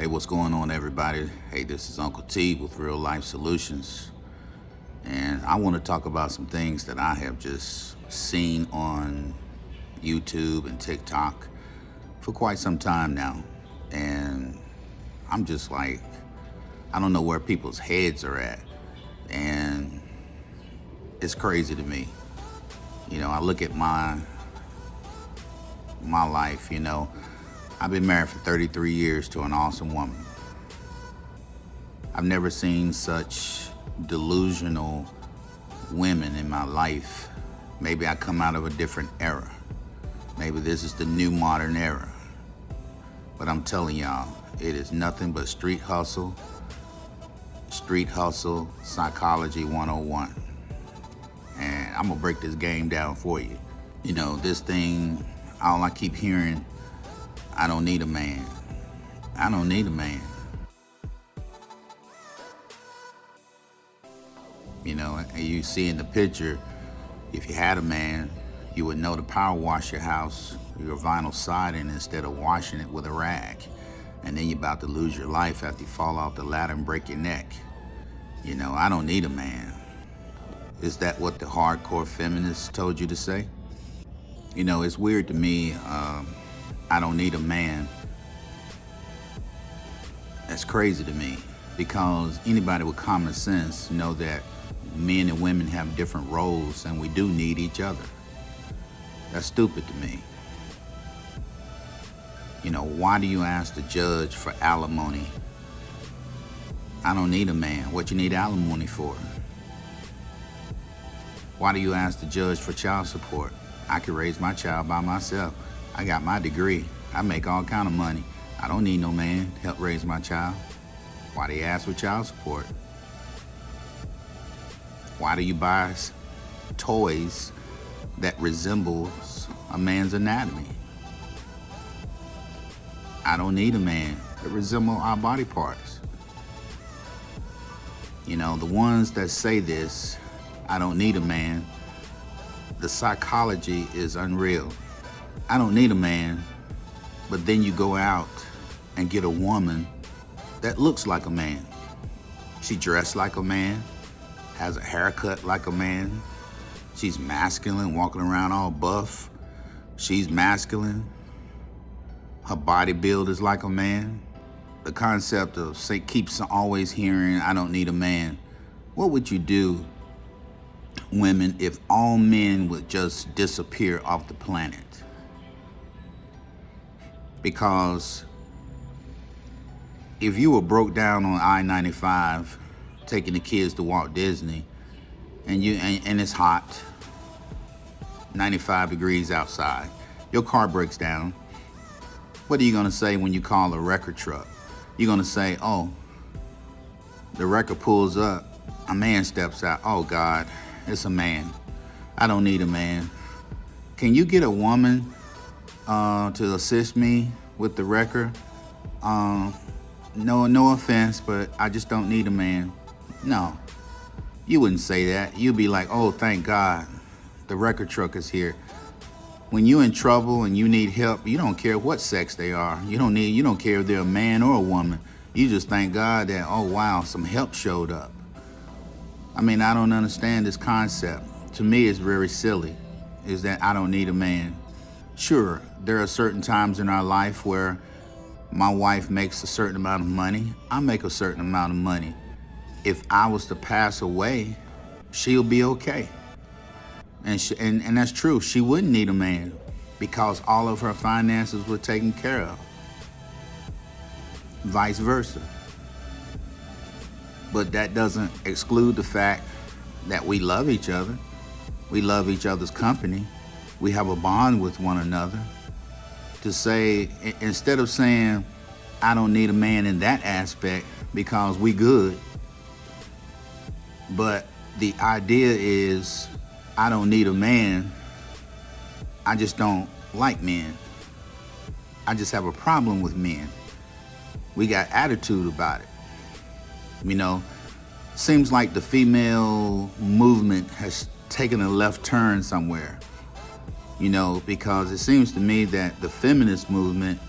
Hey, what's going on, everybody? Hey, this is Uncle T with Real Life Solutions. And I want to talk about some things that I have just seen on YouTube and TikTok for quite some time now. And I'm just like, I don't know where people's heads are at. And it's crazy to me. You know, I look at my life, you know. I've been married for 33 years to an awesome woman. I've never seen such delusional women in my life. Maybe I come out of a different era. Maybe this is the new modern era. But I'm telling y'all, it is nothing but street hustle psychology 101. And I'm gonna break this game down for you. You know, this thing, all I keep hearing, I don't need a man. I don't need a man. You know, and you see in the picture, if you had a man, you would know to power wash your house, your vinyl siding, instead of washing it with a rag. And then you're about to lose your life after you fall off the ladder and break your neck. You know, I don't need a man. Is that what the hardcore feminists told you to say? You know, it's weird to me, I don't need a man. That's crazy to me, because anybody with common sense know that men and women have different roles and we do need each other. That's stupid to me. You know, why do you ask the judge for alimony? I don't need a man. What you need alimony for? Why do you ask the judge for child support? I can raise my child by myself. I got my degree. I make all kind of money. I don't need no man to help raise my child. Why do you ask for child support? Why do you buy toys that resembles a man's anatomy? I don't need a man that resemble our body parts. You know, the ones that say this, I don't need a man, the psychology is unreal. I don't need a man, but then you go out and get a woman that looks like a man. She dressed like a man, has a haircut like a man. She's masculine, walking around all buff. She's masculine. Her body build is like a man. The concept of keeps always hearing, I don't need a man. What would you do, women, if all men would just disappear off the planet? Because if you were broke down on I-95, taking the kids to Walt Disney, and it's hot, 95 degrees outside, your car breaks down, what are you gonna say when you call a record truck? You're gonna say, oh, the record pulls up, a man steps out, oh God, it's a man. I don't need a man. Can you get a woman to assist me with the record? No offense, but I just don't need a man. No, you wouldn't say that. You'd be like, oh, thank God, the record truck is here. When you're in trouble and you need help, you don't care what sex they are. You don't care if they're a man or a woman. You just thank God that, oh wow, some help showed up. I mean, I don't understand this concept. To me, it's very silly, is that I don't need a man. Sure, there are certain times in our life where my wife makes a certain amount of money, I make a certain amount of money. If I was to pass away, she'll be okay. And that's true, she wouldn't need a man because all of her finances were taken care of. Vice versa. But that doesn't exclude the fact that we love each other. We love each other's company. We have a bond with one another. To say, instead of saying, I don't need a man in that aspect because we good, but the idea is, I don't need a man, I just don't like men. I just have a problem with men. We got attitude about it. You know, seems like the female movement has taken a left turn somewhere. You know, because it seems to me that the feminist movement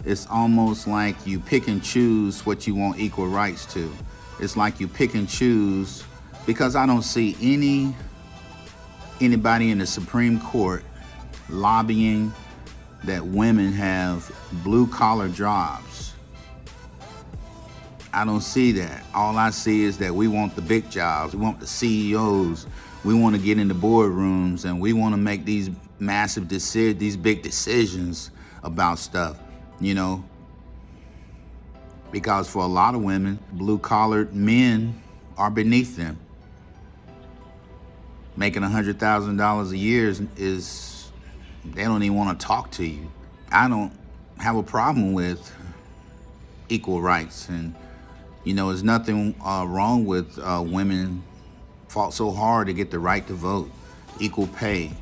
It's almost like you pick and choose what you want equal rights to. It's like you pick and choose, because I don't see anybody in the Supreme Court lobbying that women have blue collar jobs. I don't see that. All I see is that we want the big jobs. We want the CEOs. We want to get into boardrooms, and we want to make these massive decisions, these big decisions about stuff, you know. Because for a lot of women, blue-collared men are beneath them. Making $100,000 a year is, they don't even want to talk to you. I don't have a problem with equal rights, and you know, there's nothing wrong with women fought so hard to get the right to vote, equal pay,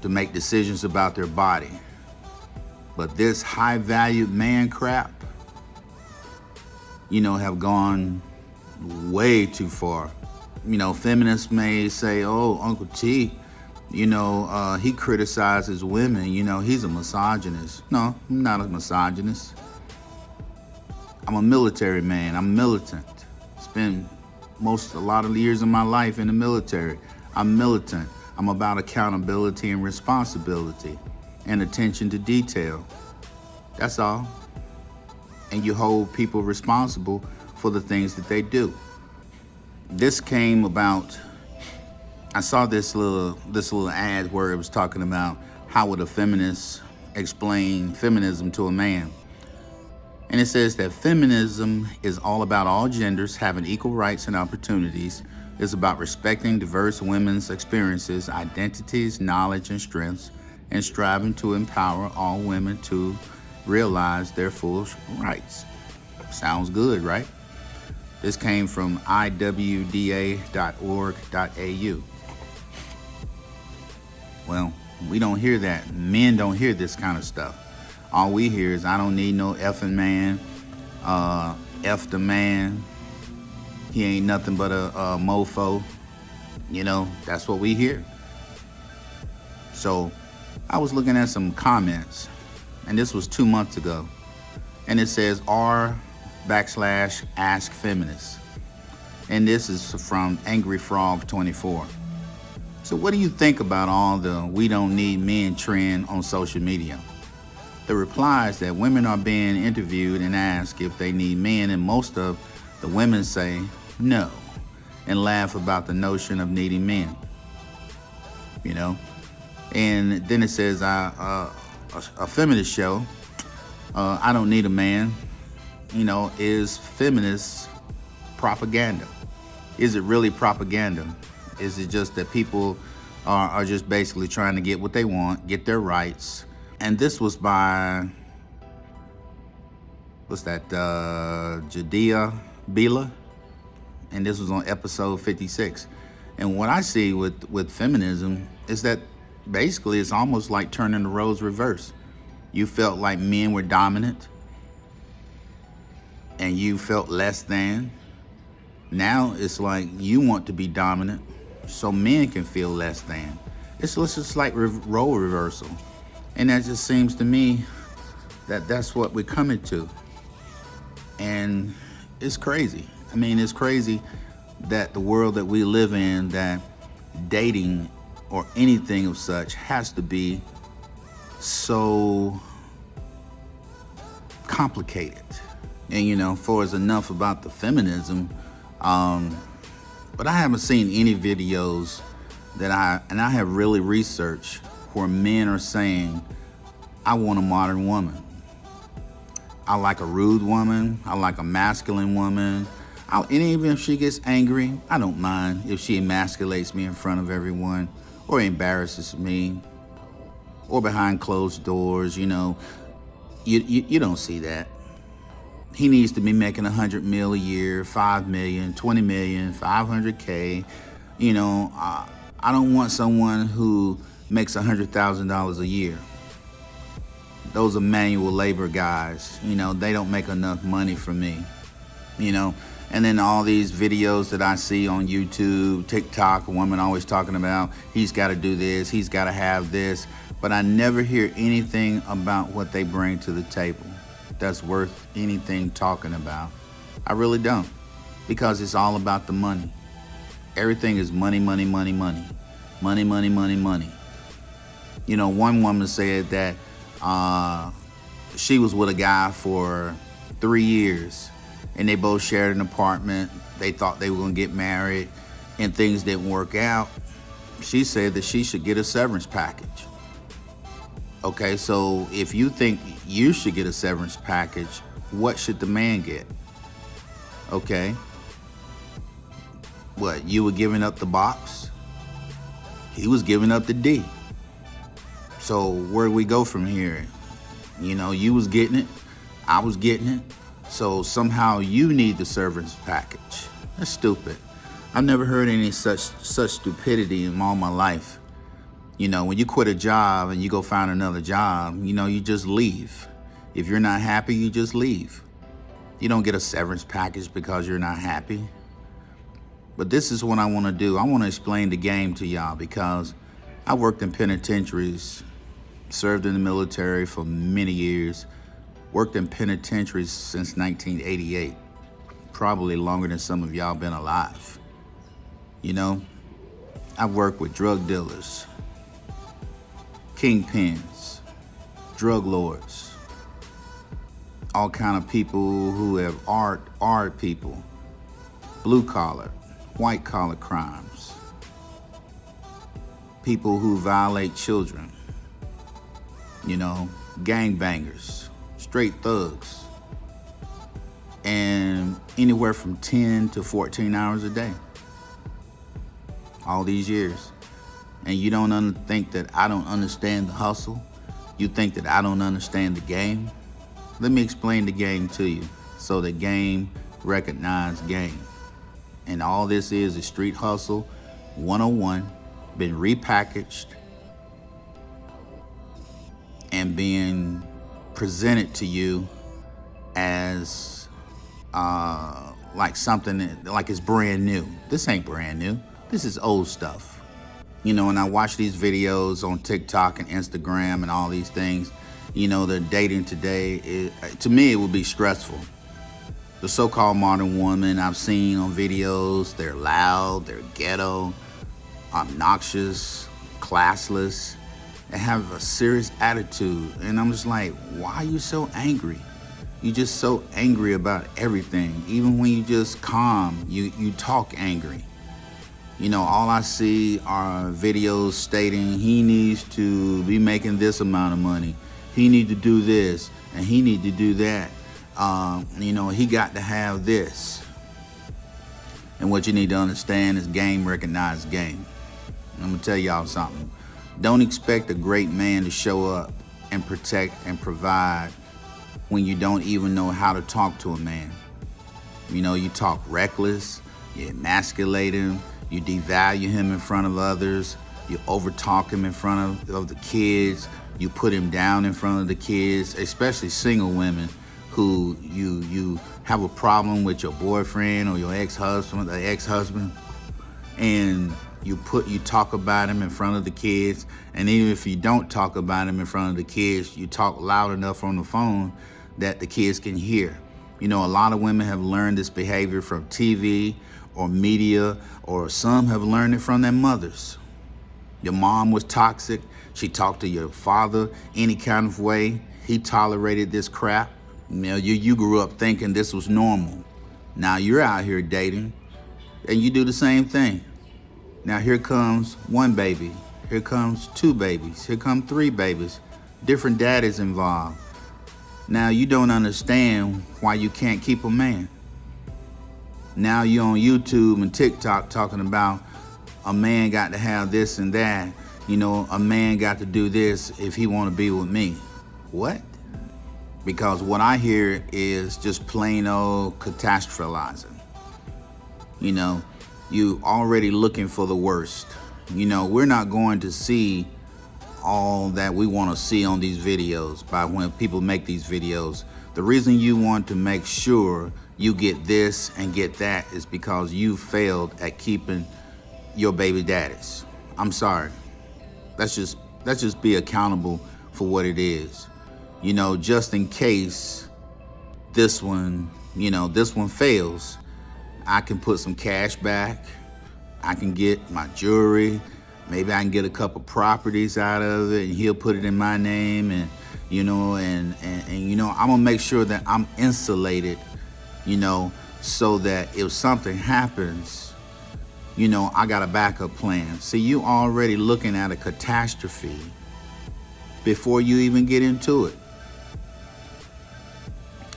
to make decisions about their body. But this high-valued man crap, you know, have gone way too far. You know, feminists may say, oh, Uncle T, you know, he criticizes women, you know, he's a misogynist. No, I'm not a misogynist. I'm a military man, I'm militant. Spent a lot of years of my life in the military. I'm militant. I'm about accountability and responsibility and attention to detail. That's all. And you hold people responsible for the things that they do. This came about, I saw this little ad where it was talking about how would a feminist explain feminism to a man. And it says that feminism is all about all genders having equal rights and opportunities. It's about respecting diverse women's experiences, identities, knowledge, and strengths, and striving to empower all women to realize their full rights. Sounds good, right? This came from iwda.org.au. Well, we don't hear that. Men don't hear this kind of stuff. All we hear is, I don't need no effing man, F the man, he ain't nothing but a mofo. You know, that's what we hear. So I was looking at some comments, and this was 2 months ago, and it says r/ask feminists. And this is from Angry Frog 24. So what do you think about all the we don't need men trend on social media? The replies that women are being interviewed and asked if they need men, and most of the women say no and laugh about the notion of needing men, you know. And then it says a feminist show, I don't need a man, you know, is feminist propaganda. Is it really propaganda? Is it just that people are just basically trying to get what they want, get their rights? And this was by, what's that, Jadea Bila? And this was on episode 56. And what I see with feminism is that basically it's almost like turning the roles reverse. You felt like men were dominant and you felt less than. Now it's like you want to be dominant so men can feel less than. It's just like role reversal. And that just seems to me that that's what we're coming to. And it's crazy. I mean, it's crazy that the world that we live in, that dating or anything of such has to be so complicated. And, you know, for us enough about the feminism, but I haven't seen any videos that I have really researched where men are saying, I want a modern woman. I like a rude woman. I like a masculine woman. And even if she gets angry, I don't mind if she emasculates me in front of everyone or embarrasses me or behind closed doors, you know. You don't see that. He needs to be making 100 mil a year, 5 million, 20 million, 500K. You know, I don't want someone who makes $100,000 a year. Those are manual labor guys. You know, they don't make enough money for me, you know. And then all these videos that I see on YouTube, TikTok, a woman always talking about, he's got to do this, he's got to have this. But I never hear anything about what they bring to the table. that's worth anything talking about. I really don't. Because it's all about the money. Everything is money, money, money, money. Money, money, money, money. You know, one woman said that she was with a guy for 3 years and they both shared an apartment. They thought they were going to get married and things didn't work out. She said that she should get a severance package. Okay, so if you think you should get a severance package, what should the man get? Okay. What, you were giving up the box? He was giving up the D. So where do we go from here? You know, you was getting it, I was getting it. So somehow you need the severance package. That's stupid. I've never heard any such stupidity in all my life. You know, when you quit a job and you go find another job, you know, you just leave. If you're not happy, you just leave. You don't get a severance package because you're not happy. But this is what I want to do. I want to explain the game to y'all because I worked in penitentiaries, served in the military for many years, worked in penitentiaries since 1988, probably longer than some of y'all been alive. You know, I've worked with drug dealers, kingpins, drug lords, all kind of people who have art people, blue collar, white collar crimes, people who violate children, you know, gangbangers, straight thugs, and anywhere from 10 to 14 hours a day. All these years. And you don't think that I don't understand the hustle? You think that I don't understand the game? Let me explain the game to you so the game recognize game. And all this is street hustle 101, been repackaged and being presented to you as like something like it's brand new. This ain't brand new. This is old stuff. You know, and I watch these videos on TikTok and Instagram and all these things. You know, the dating today, to me, it would be stressful. The so-called modern woman I've seen on videos, they're loud, they're ghetto, obnoxious, classless, and have a serious attitude. And I'm just like, why are you so angry? You're just so angry about everything. Even when you just calm, you talk angry. You know, all I see are videos stating he needs to be making this amount of money. He need to do this and he need to do that. You know, he got to have this. And what you need to understand is game recognizes game. I'm gonna tell y'all something. Don't expect a great man to show up and protect and provide when you don't even know how to talk to a man. You know, you talk reckless, you emasculate him, you devalue him in front of others, you overtalk him in front of the kids, you put him down in front of the kids, especially single women who you have a problem with your boyfriend or your ex-husband, and you talk about him in front of the kids, and even if you don't talk about him in front of the kids, you talk loud enough on the phone that the kids can hear. You know, a lot of women have learned this behavior from TV or media, or some have learned it from their mothers. Your mom was toxic. She talked to your father any kind of way. He tolerated this crap. You know, you grew up thinking this was normal. Now you're out here dating and you do the same thing. Now here comes one baby. Here comes two babies. Here come three babies. Different daddies involved. Now you don't understand why you can't keep a man. Now you're on YouTube and TikTok talking about a man got to have this and that. You know, a man got to do this if he want to be with me. What? Because what I hear is just plain old catastrophizing. You know, you already looking for the worst. You know, we're not going to see all that we want to see on these videos by when people make these videos. The reason you want to make sure you get this and get that is because you failed at keeping your baby daddies. I'm sorry. Let's just be accountable for what it is. You know, just in case this one, this one fails, I can put some cash back. I can get my jewelry. Maybe I can get a couple properties out of it, and he'll put it in my name, and I'm gonna make sure that I'm insulated, so that if something happens, I got a backup plan. See, you already looking at a catastrophe before you even get into it.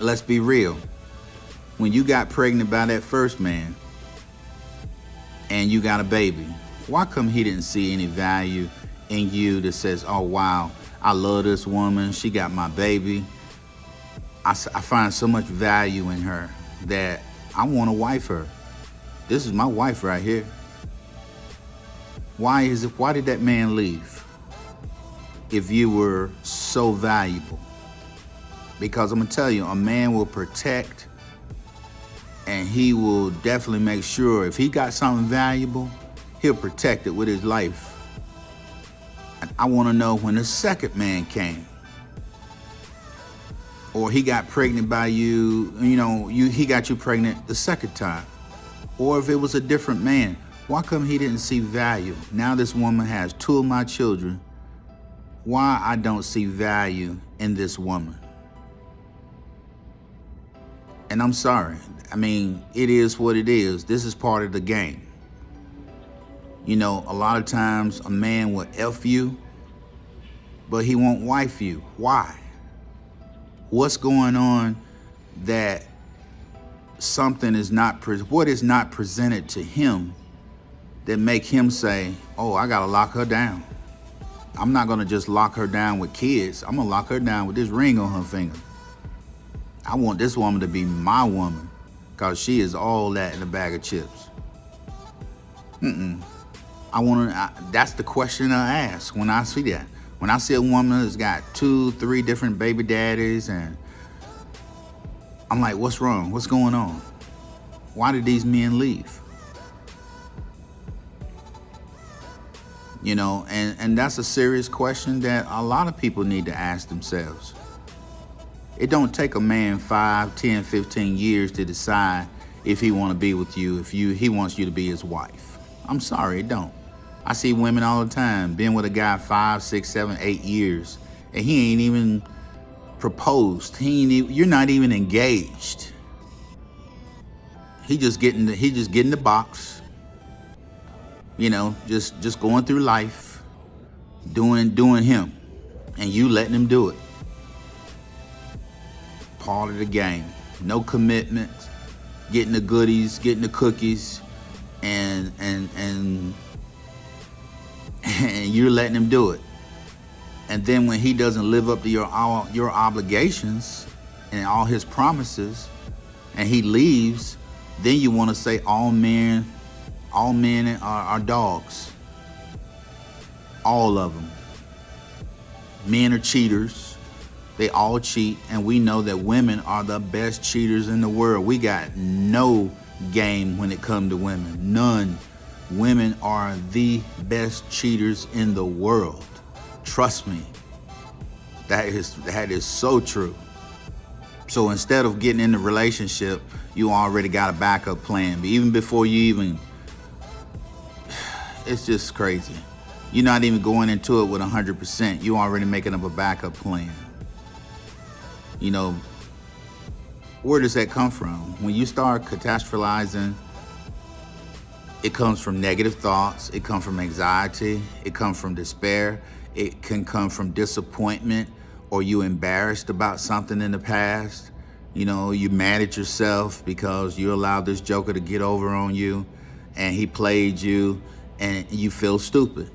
Let's be real. When you got pregnant by that first man and you got a baby, why come he didn't see any value in you that says, oh, wow, I love this woman. She got my baby. I find so much value in her that I want to wife her. This is my wife right here. Why did that man leave if you were so valuable? Because I'm going to tell you, a man will protect, and he will definitely make sure if he got something valuable, he'll protect it with his life. And I want to know when the second man came, or he got pregnant by you, he got you pregnant the second time, or if it was a different man, why come he didn't see value? Now this woman has 2 of my children. Why I don't see value in this woman? And I'm sorry. I mean, it is what it is. This is part of the game. A lot of times a man will F you, but he won't wife you. Why? What's going on that something is what is not presented to him that make him say, oh, I gotta lock her down. I'm not gonna just lock her down with kids. I'm gonna lock her down with this ring on her finger. I want this woman to be my woman, because she is all that in a bag of chips. That's the question I ask when I see that. When I see a woman that's got 2, 3 different baby daddies, and I'm like, what's wrong? What's going on? Why did these men leave? And that's a serious question that a lot of people need to ask themselves. It don't take a man 5, 10, 15 years to decide if he want to be with you, he wants you to be his wife. I'm sorry, it don't. I see women all the time being with a guy 5, 6, 7, 8 years, and he ain't even proposed. You're not even engaged. He just getting the box. Just going through life, doing him, and you letting him do it. Part of the game. No commitment, getting the goodies, getting the cookies, and you're letting him do it. And then when he doesn't live up to your obligations and all his promises, and he leaves, then you want to say all men are dogs. All of them. Men are cheaters. They all cheat, and we know that women are the best cheaters in the world. We got no game when it comes to women. None. Women are the best cheaters in the world. Trust me. That is so true. So instead of getting in the relationship, you already got a backup plan. But even before it's just crazy. You're not even going into it with 100%. You already making up a backup plan. Where does that come from? When you start catastrophizing, it comes from negative thoughts. It comes from anxiety. It comes from despair. It can come from disappointment, or you embarrassed about something in the past. You mad at yourself because you allowed this joker to get over on you, and he played you, and you feel stupid.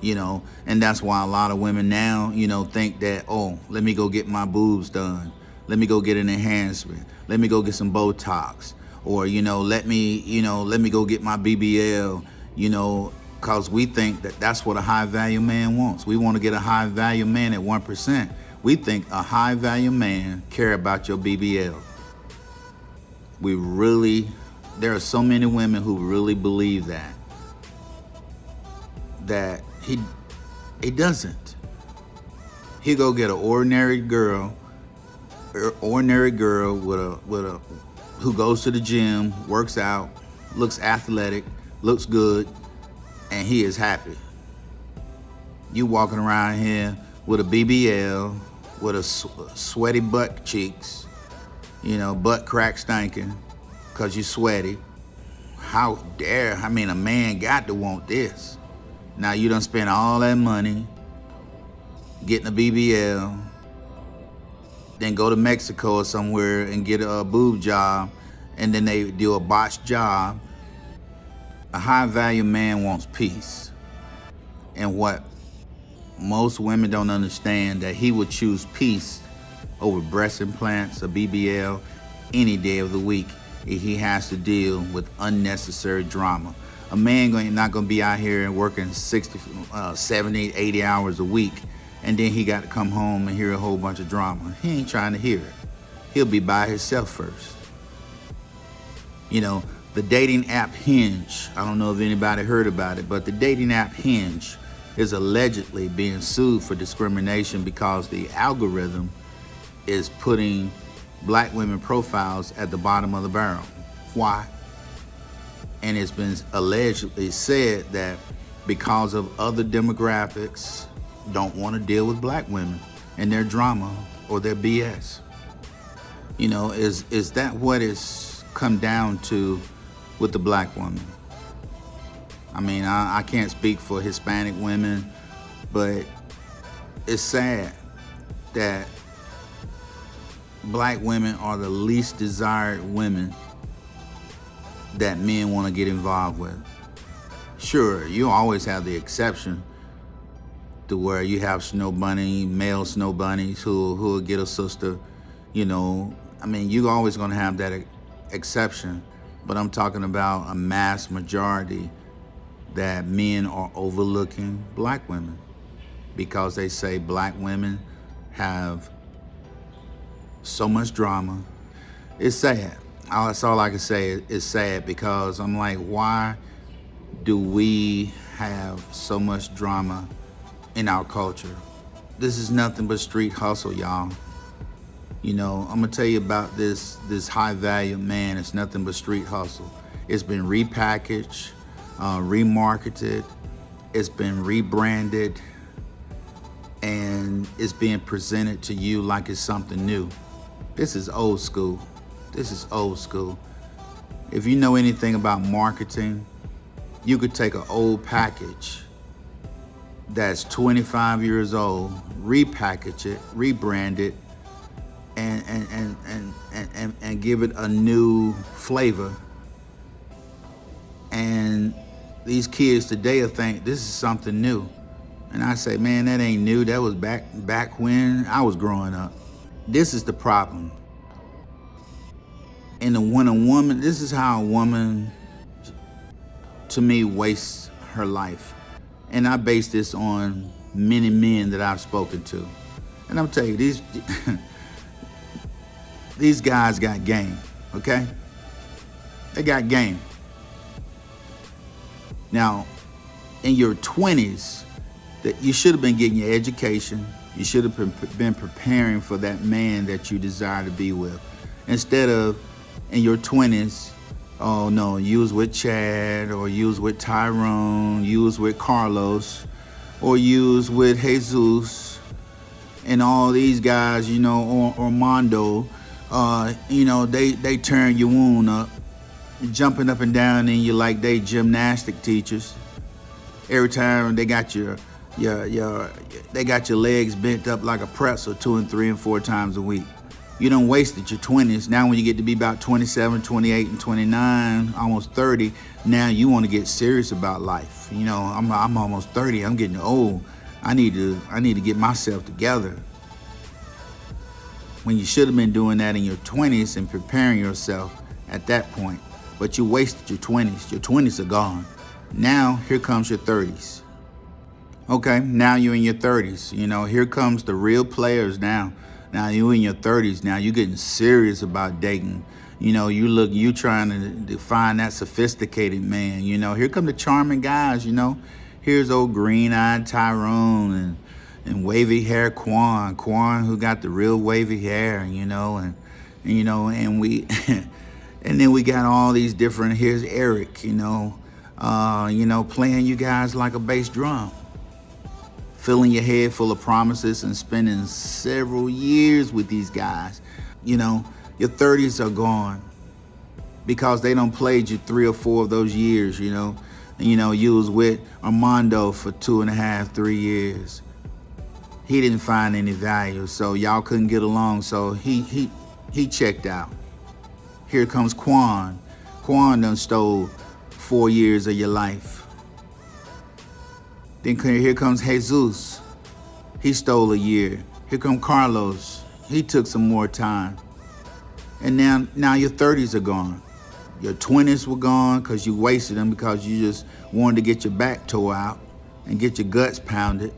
And that's why a lot of women now, think that, oh, let me go get my boobs done. Let me go get an enhancement. Let me go get some Botox. Or, let me go get my BBL, because we think that that's what a high value man wants. We want to get a high value man at 1%. We think a high value man care about your BBL. There are so many women who really believe that he doesn't. He go get an ordinary girl ordinary girl who goes to the gym, works out, looks athletic, looks good, and he is happy. You walking around here with a BBL, with a sweaty butt cheeks, butt crack stinking, cause you sweaty. How dare, a man got to want this. Now you done spend all that money getting a BBL, then go to Mexico or somewhere and get a boob job, and then they do a botched job. A high value man wants peace. And what most women don't understand, that he would choose peace over breast implants, a BBL, any day of the week if he has to deal with unnecessary drama. A man not gonna be out here working 60, 70, 80 hours a week, and then he got to come home and hear a whole bunch of drama. He ain't trying to hear it. He'll be by himself first. The dating app Hinge, I don't know if anybody heard about it, but the dating app Hinge is allegedly being sued for discrimination because the algorithm is putting black women profiles at the bottom of the barrel. Why? And it's been allegedly said that because of other demographics don't want to deal with black women and their drama or their BS. Is that what it's come down to with the black woman? I can't speak for Hispanic women, but it's sad that black women are the least desired women that men want to get involved with. Sure, you always have the exception to where you have male snow bunnies who will get a sister, you're always going to have that exception, but I'm talking about a mass majority that men are overlooking black women because they say black women have so much drama. It's sad. That's all I can say. It's sad because I'm like, why do we have so much drama in our culture? This is nothing but street hustle, y'all. I'm gonna tell you about this high value man. It's nothing but street hustle. It's been repackaged, remarketed, it's been rebranded, and it's being presented to you like it's something new. This is old school. If you know anything about marketing, you could take an old package that's 25 years old, repackage it, rebrand it, and give it a new flavor. And these kids today will think this is something new. And I say, man, that ain't new. That was back when I was growing up. This is the problem. And when a woman, this is how a woman, to me, wastes her life. And I base this on many men that I've spoken to. And I'm telling you, these guys got game, okay? They got game. Now, in your 20s, that you should have been getting your education. You should have been preparing for that man that you desire to be with. Instead of, in your 20s, oh no, you was with Chad, or you was with Tyrone, you was with Carlos, or you was with Jesus, and all these guys, or Armando, they turn your wound up, jumping up and down in you like they gymnastic teachers. Every time they got your legs bent up like a pretzel 2 and 3 and 4 times a week. You done wasted your 20s. Now when you get to be about 27, 28, and 29, almost 30, now you want to get serious about life. I'm almost 30. I'm getting old. I need to get myself together. When you should have been doing that in your 20s and preparing yourself at that point. But you wasted your 20s. Your 20s are gone. Now here comes your 30s. Okay, now you're in your 30s. Here comes the real players now. Now you in your 30s. Now you getting serious about dating. You trying to find that sophisticated man. Here come the charming guys. Here's old green-eyed Tyrone, and wavy hair Quan who got the real wavy hair, and we, and then we got all these different, here's Eric, playing you guys like a bass drum, filling your head full of promises and spending several years with these guys. Your 30s are gone because they done played you 3 or 4 of those years, you was with Armando for 2.5, 3 years. He didn't find any value, so y'all couldn't get along, so he checked out. Here comes Quan. Quan done stole 4 years of your life. Then here comes Jesus. He stole a year. Here comes Carlos. He took some more time. And now your 30s are gone. Your 20s were gone because you wasted them because you just wanted to get your back tore out and get your guts pounded.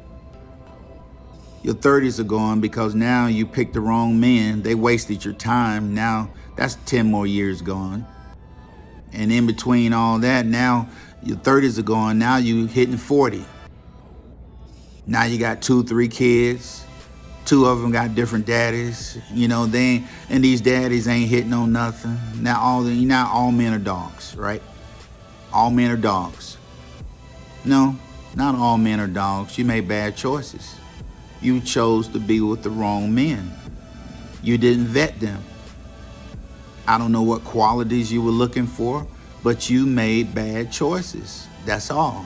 Your 30s are gone because now you picked the wrong men. They wasted your time. Now that's 10 more years gone. And in between all that, now your 30s are gone. Now you hitting 40. Now you got 2, 3 kids. 2 of them got different daddies. And these daddies ain't hitting on nothing. Now all men are dogs, right? All men are dogs. No, not all men are dogs. You made bad choices. You chose to be with the wrong men. You didn't vet them. I don't know what qualities you were looking for, but you made bad choices. That's all.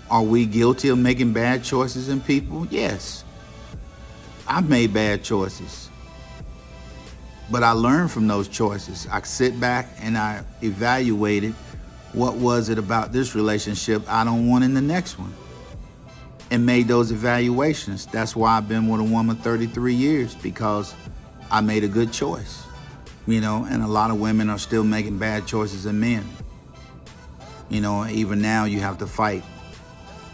Are we guilty of making bad choices in people? Yes. I've made bad choices. But I learned from those choices. I sit back and I evaluated what was it about this relationship I don't want in the next one, and made those evaluations. That's why I've been with a woman 33 years, because I made a good choice. And a lot of women are still making bad choices in men. Even now you have to fight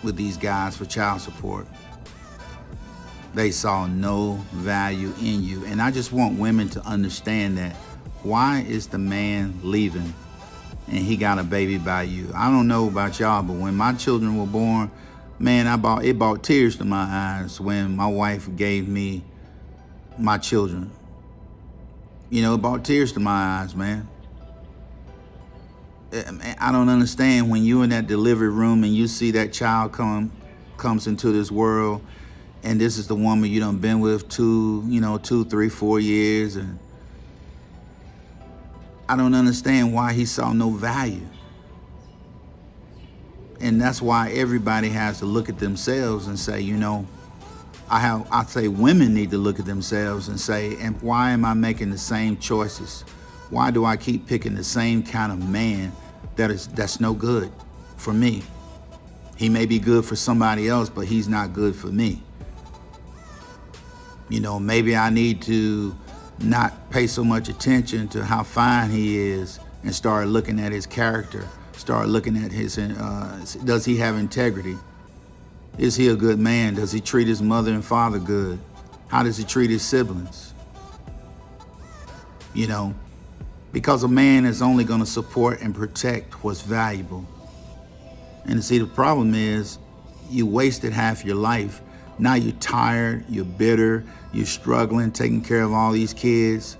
with these guys for child support. They saw no value in you. And I just want women to understand that. Why is the man leaving and he got a baby by you? I don't know about y'all, but when my children were born, man, it brought tears to my eyes when my wife gave me my children. It brought tears to my eyes, man. I don't understand when you're in that delivery room and you see that child comes into this world, and this is the woman you done been with 2, 3, 4 years, and I don't understand why he saw no value. And that's why everybody has to look at themselves and say, I say women need to look at themselves and say, and why am I making the same choices? Why do I keep picking the same kind of man that's no good for me? He may be good for somebody else, but he's not good for me. Maybe I need to not pay so much attention to how fine he is and start looking at his character, start looking at his, does he have integrity? Is he a good man? Does he treat his mother and father good? How does he treat his siblings? Because a man is only going to support and protect what's valuable. And see, the problem is you wasted half your life. Now you're tired, you're bitter, you're struggling, taking care of all these kids.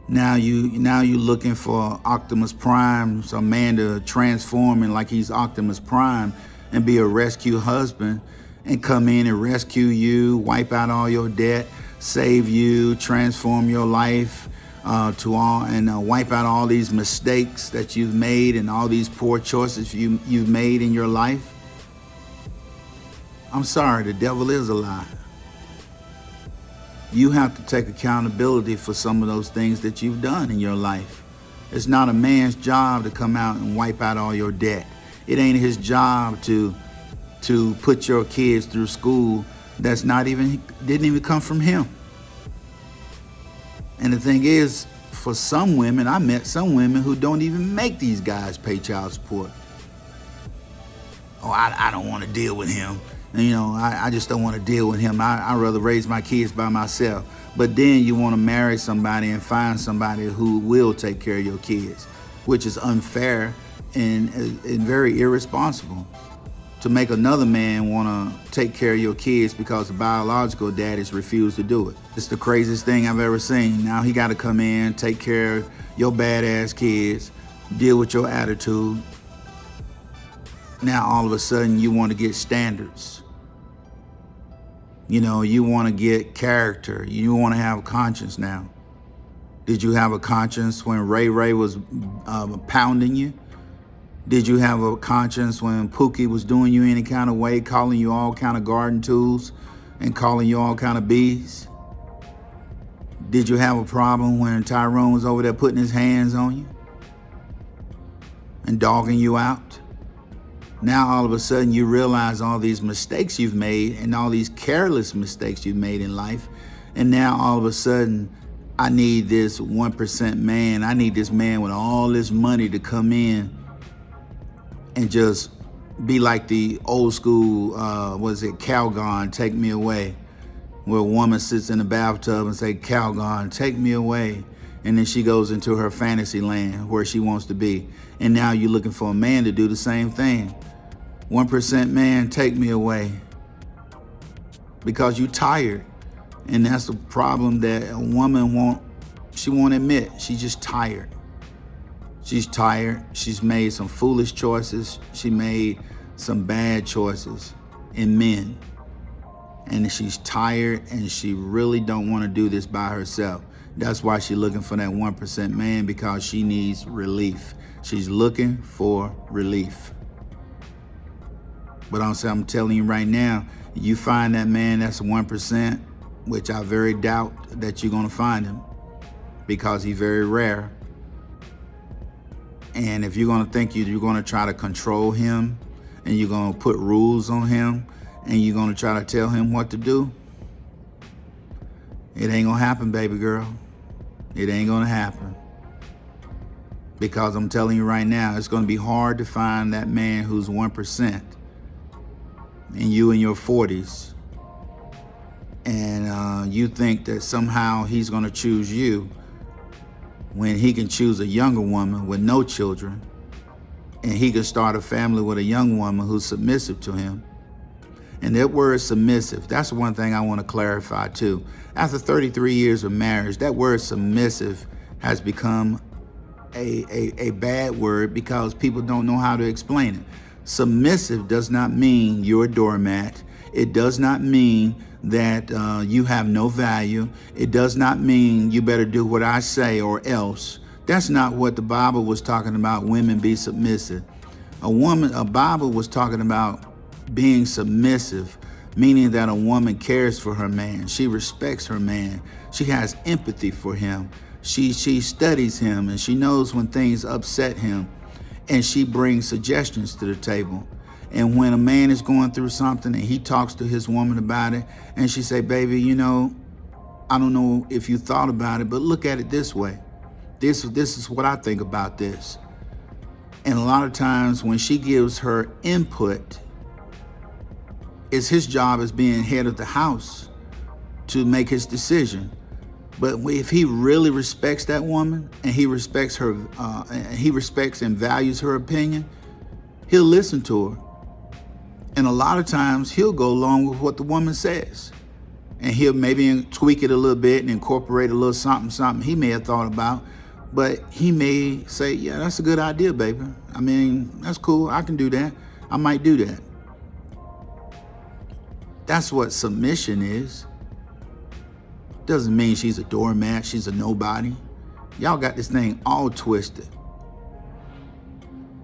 Now you're looking for Optimus Prime, some man to transform in like he's Optimus Prime and be a rescue husband and come in and rescue you, wipe out all your debt, save you, transform your life wipe out all these mistakes that you've made and all these poor choices you've made in your life. I'm sorry, the devil is a lie. You have to take accountability for some of those things that you've done in your life. It's not a man's job to come out and wipe out all your debt. It ain't his job to put your kids through school didn't even come from him. And the thing is, for some women, I met some women who don't even make these guys pay child support. Oh, I don't want to deal with him. I just don't want to deal with him. I'd rather raise my kids by myself. But then you want to marry somebody and find somebody who will take care of your kids, which is unfair and very irresponsible to make another man want to take care of your kids because the biological daddies refuse to do it. It's the craziest thing I've ever seen. Now he got to come in, take care of your badass kids, deal with your attitude. Now all of a sudden you want to get standards. You know, you want to get character. You want to have conscience now. Did you have a conscience when Ray was pounding you? Did you have a conscience when Pookie was doing you any kind of way, calling you all kind of garden tools and calling you all kind of bees? Did you have a problem when Tyrone was over there putting his hands on you and dogging you out? Now all of a sudden you realize all these mistakes you've made and all these careless mistakes you've made in life. And now all of a sudden, I need this 1% man. I need this man with all this money to come in and just be like the old school, Calgon, Take Me Away, where a woman sits in the bathtub and say, Calgon, take me away. And then she goes into her fantasy land where she wants to be. And now you're looking for a man to do the same thing. 1% man, take me away. Because you're tired. And that's the problem that a woman won't admit. She's just tired. She's tired. She's made some foolish choices. She made some bad choices in men. And she's tired and she really don't want to do this by herself. That's why she's looking for that 1% man, because she needs relief. She's looking for relief. But I'm telling you right now, you find that man that's 1%, which I very doubt that you're going to find him because he's very rare. And if you're going to think you're going to try to control him and you're going to put rules on him and you're going to try to tell him what to do, it ain't going to happen, baby girl. It ain't going to happen. Because I'm telling you right now, it's going to be hard to find that man who's 1% and you in your 40s. And you think that somehow he's going to choose you when he can choose a younger woman with no children, and he can start a family with a young woman who's submissive to him. And that word submissive, that's one thing I want to clarify too. After 33 years of marriage, that word submissive has become a bad word because people don't know how to explain it. Submissive does not mean you're a doormat. It does not mean that you have no value. It does not mean you better do what I say or else. That's not what the Bible was talking about, women be submissive. A Bible was talking about being submissive, meaning that a woman cares for her man. She respects her man. She has empathy for him. She studies him and she knows when things upset him, and she brings suggestions to the table. And when a man is going through something and he talks to his woman about it, and she say, baby, you know, I don't know if you thought about it, but look at it this way. This is what I think about this. And a lot of times when she gives her input, it's his job as being head of the house to make his decision. But if he really respects that woman and he respects her, he respects and values her opinion, he'll listen to her. And a lot of times he'll go along with what the woman says. And he'll maybe tweak it a little bit and incorporate a little something he may have thought about. But he may say, yeah, that's a good idea, baby. I mean, that's cool. I can do that. I might do that. That's what submission is. Doesn't mean she's a doormat. She's a nobody. Y'all got this thing all twisted.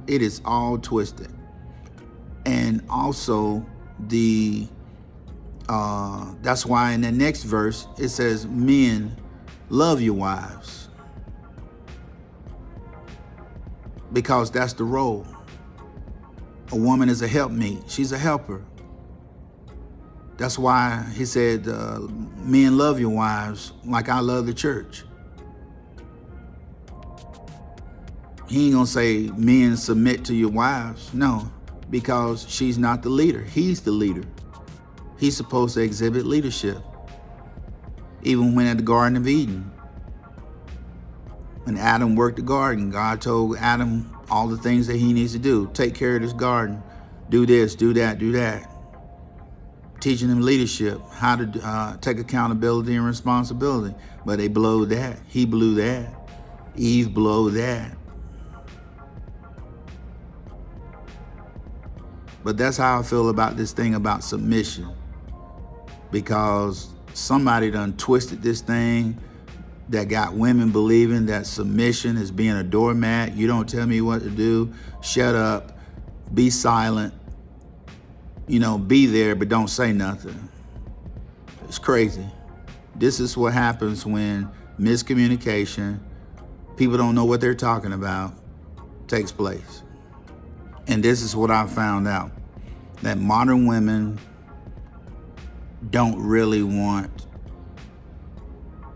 It is all twisted. And also that's why in the next verse, it says, men, love your wives. Because that's the role. A woman is a helpmeet. She's a helper. That's why he said, men, love your wives like I love the church. He ain't gonna say, men, submit to your wives. No, because she's not the leader. He's the leader. He's supposed to exhibit leadership. Even when at the Garden of Eden, when Adam worked the garden, God told Adam all the things that he needs to do. Take care of this garden. do this, do that, do that. Teaching them leadership, how to take accountability and responsibility. But they blow that. He blew that. Eve blew that. But that's how I feel about this thing about submission. Because somebody done twisted this thing that got women believing that submission is being a doormat. You don't tell me what to do. Shut up. Be silent. You know, be there, but don't say nothing. It's crazy. This is what happens when miscommunication, people don't know what they're talking about, takes place. And this is what I found out, that modern women don't really want,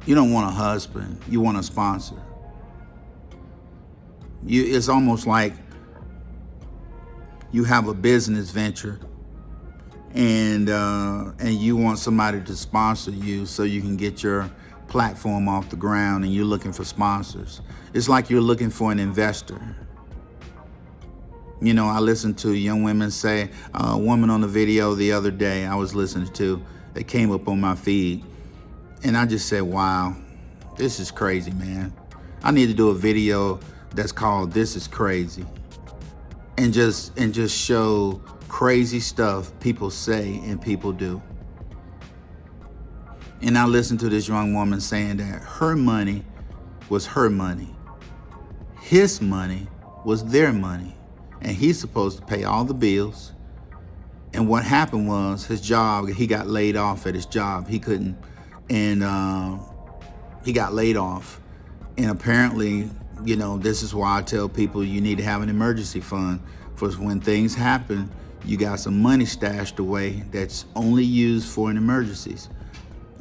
you don't want a husband, you want a sponsor. It's almost like you have a business venture and you want somebody to sponsor you so you can get your platform off the ground, and you're looking for sponsors. It's like you're looking for an investor. You know, I listened to young women say, a woman on the video the other day I was listening to, that came up on my feed, and I just said, wow, this is crazy, man. I need to do a video that's called This Is Crazy, and just show crazy stuff people say and people do. And I listened to this young woman saying that her money was her money. His money was their money. And he's supposed to pay all the bills. And what happened was his job, he got laid off at his job. He couldn't, and he got laid off. And apparently, you know, this is why I tell people you need to have an emergency fund for when things happen. You got some money stashed away that's only used for an emergencies.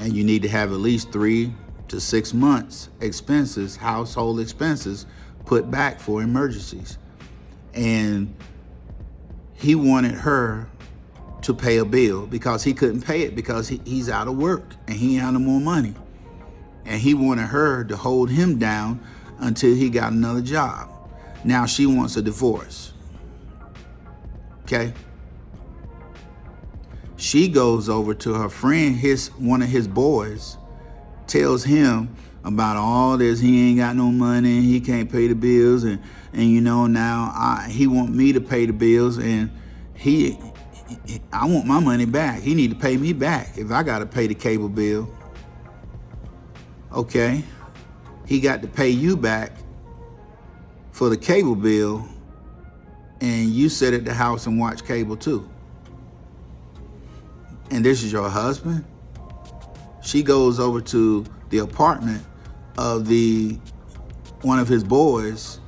And you need to have at least 3 to 6 months expenses, household expenses, put back for emergencies. And he wanted her to pay a bill because he couldn't pay it because he's out of work and he ain't had no more money. And he wanted her to hold him down until he got another job. Now she wants a divorce. Okay? She goes over to her friend, one of his boys, tells him about all this. He ain't got no money, he can't pay the bills, and you know, now he want me to pay the bills, and I want my money back. He need to pay me back if I gotta pay the cable bill. Okay, he got to pay you back for the cable bill, and you sit at the house and watch cable too. And this is your husband? She goes over to the apartment of one of his boys.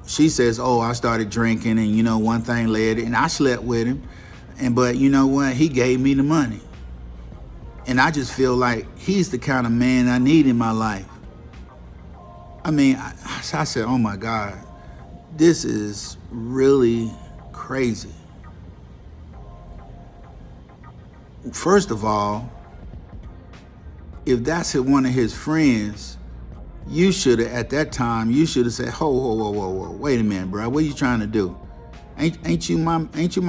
She says, oh, I started drinking, and you know, one thing led it, and I slept with him. But you know what? He gave me the money. And I just feel like he's the kind of man I need in my life. I mean, I said, oh my God, this is really crazy. First of all, if that's one of his friends, you should have, at that time, you should have said, whoa, wait a minute, bro, what are you trying to do? Ain't you my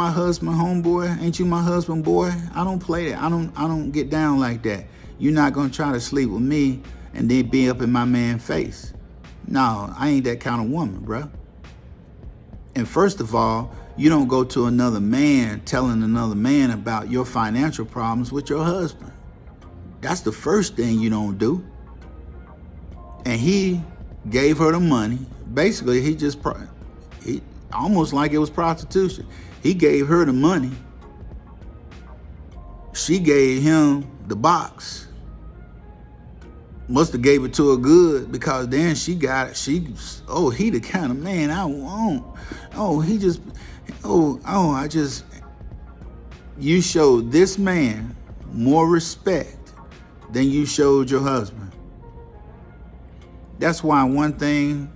husband, homeboy? Ain't you my husband, boy? I don't play that. I don't get down like that. You're not gonna try to sleep with me and then be up in my man's face. No, I ain't that kind of woman, bro. And first of all, you don't go to another man telling another man about your financial problems with your husband. That's the first thing you don't do. And he gave her the money. Basically, he almost like it was prostitution. He gave her the money. She gave him the box. Must have gave it to her good, because then she got it. He the kind of man I want. You showed this man more respect than you showed your husband. That's why one thing